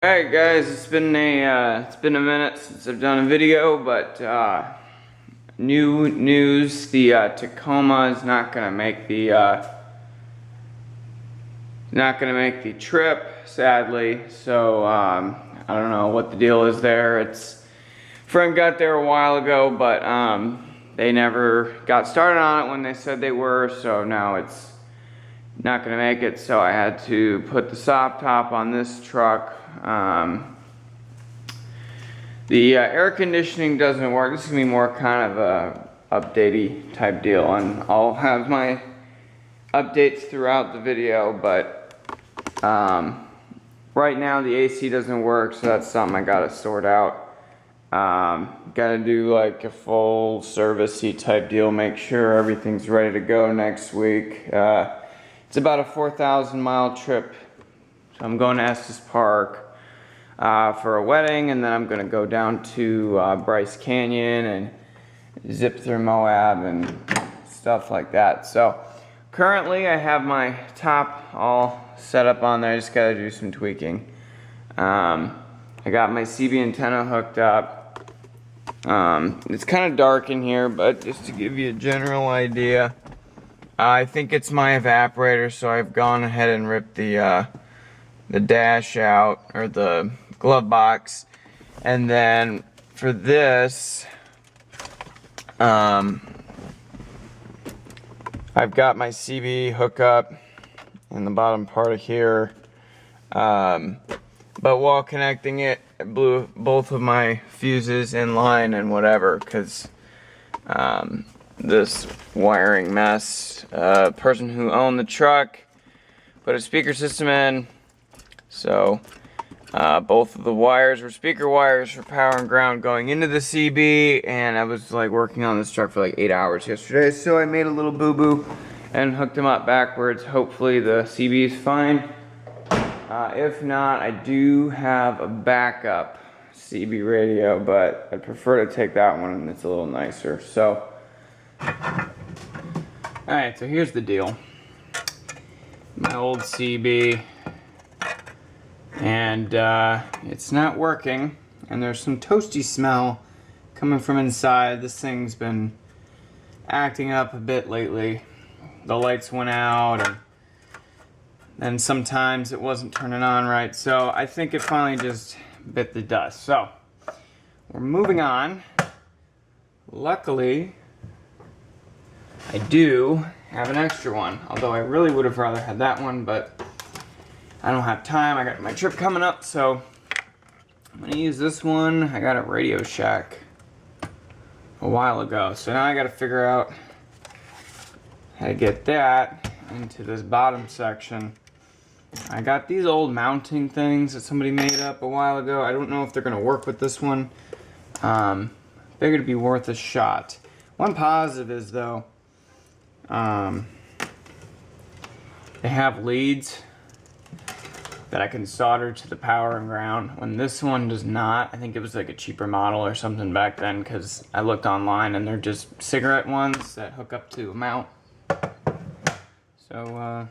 Alright guys, it's been a minute since I've done a video, but new news, the Tacoma is not gonna make the trip, sadly. So I don't know what the deal is there. Friend got there a while ago, but they never got started on it when they said they were, so now it's not gonna make it. So I had to put the soft top on this truck. The air conditioning doesn't work. This is gonna be more kind of a updatey type deal, and I'll have my updates throughout the video, but right now the AC doesn't work, so that's something I gotta sort out. Gotta do like a full service-y type deal, make sure everything's ready to go next week. It's about a 4,000 mile trip, so I'm going to Estes Park for a wedding, and then I'm gonna go down to Bryce Canyon and zip through Moab and stuff like that. So currently I have my top all set up on there. I just gotta do some tweaking. I got my CB antenna hooked up. It's kind of dark in here, but just to give you a general idea, I think it's my evaporator, so I've gone ahead and ripped the dash out, or the glove box. And then for this, I've got my CB hookup in the bottom part of here, but while connecting it, I blew both of my fuses in line and whatever, because this wiring mess, person who owned the truck put a speaker system in, so both of the wires were speaker wires for power and ground going into the CB, and I was like working on this truck for like 8 hours yesterday, so I made a little boo-boo and hooked them up backwards. Hopefully the CB is fine. If not, I do have a backup CB radio, but I'd prefer to take that one, and it's a little nicer. So, alright, so here's the deal. My old CB, and it's not working, and there's some toasty smell coming from inside. This thing's been acting up a bit lately. The lights went out, and then sometimes it wasn't turning on right, so I think it finally just bit the dust. So we're moving on. Luckily, I do have an extra one, although I really would have rather had that one, but I don't have time. I got my trip coming up, so I'm gonna use this one. I got a Radio Shack a while ago, so now I gotta figure out how to get that into this bottom section. I got these old mounting things that somebody made up a while ago. I don't know if they're gonna work with this one. Figured it'd be worth a shot. One positive is though, they have leads that I can solder to the power and ground, when this one does not. I think it was like a cheaper model or something back then, because I looked online and they're just cigarette ones that hook up to a mount. So,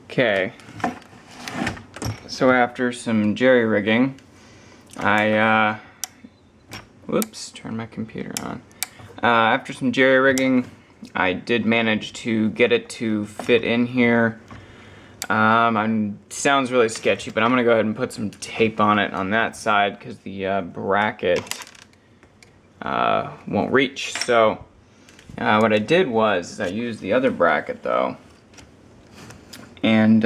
okay. So after some jerry-rigging, I, whoops, turn my computer on. After some jerry-rigging, I did manage to get it to fit in here. Sounds really sketchy, but I'm gonna go ahead and put some tape on it on that side, because the bracket won't reach. So what I did was I used the other bracket though, and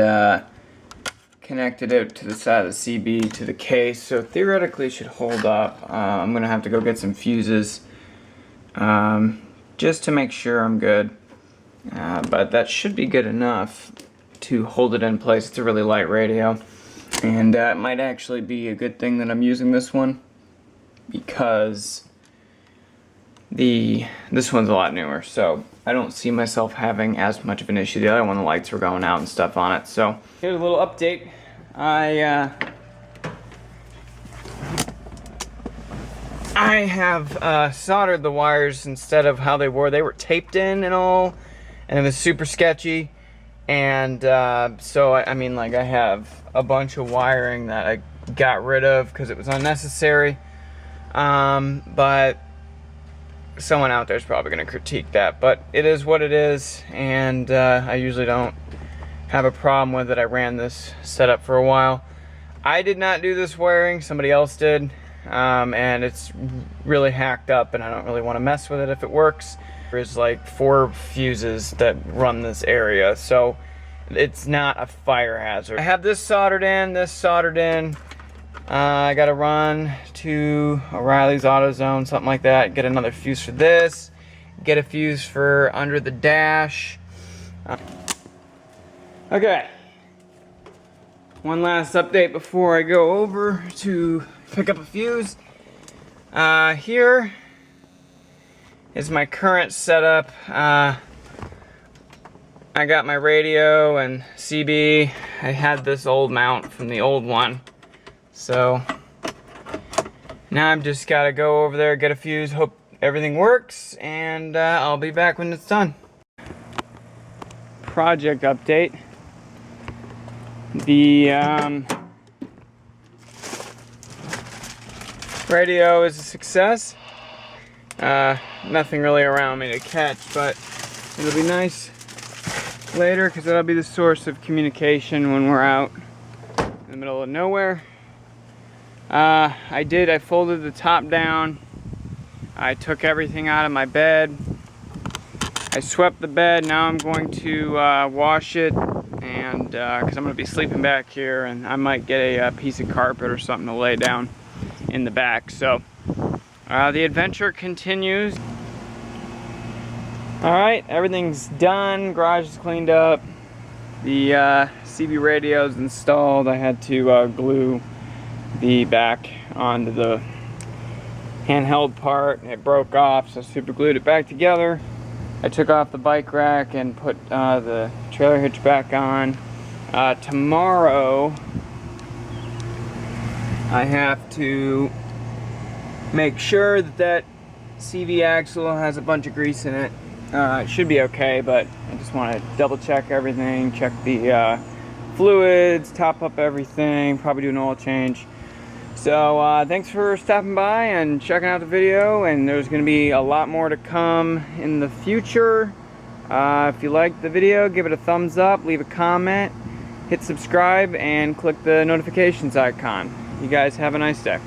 connected it to the side of the CB to the case, so theoretically it should hold up. I'm gonna have to go get some fuses just to make sure I'm good, but that should be good enough to hold it in place. It's a really light radio, and it might actually be a good thing that I'm using this one, because this one's a lot newer, so I don't see myself having as much of an issue. The other one, the lights were going out and stuff on it. So here's a little update. I have soldered the wires instead of how they were. They were taped in and all, and it was super sketchy. And so I mean, like, I have a bunch of wiring that I got rid of because it was unnecessary. But someone out there is probably going to critique that, but it is what it is, and I usually don't have a problem with it. I ran this setup for a while. I did not do this wiring, somebody else did, and it's really hacked up, and I don't really want to mess with it if it works. There's like 4 fuses that run this area, so it's not a fire hazard. I have this soldered in, I gotta run to O'Reilly's AutoZone, something like that, get another fuse for this, get a fuse for under the dash. Okay, one last update before I go over to pick up a fuse. Here is my current setup. I got my radio and CB. I had this old mount from the old one. So now I've just got to go over there, get a fuse, hope everything works, and I'll be back when it's done. Project update. The radio is a success. Nothing really around me to catch, but it'll be nice later because that'll be the source of communication when we're out in the middle of nowhere. I folded the top down. I took everything out of my bed. I swept the bed. Now I'm going to wash it, and because I'm going to be sleeping back here, and I might get a piece of carpet or something to lay down in the back. So the adventure continues. Alright, everything's done. Garage is cleaned up. The CB radio is installed. I had to glue the back onto the handheld part. It broke off, so I super glued it back together. I took off the bike rack and put the trailer hitch back on. Tomorrow I have to make sure that CV axle has a bunch of grease in it. It should be okay, but I just want to double check everything, check the fluids, top up everything, probably do an oil change. So thanks for stopping by and checking out the video, and there's going to be a lot more to come in the future. If you liked the video, give it a thumbs up, leave a comment, hit subscribe, and click the notifications icon. You guys have a nice day.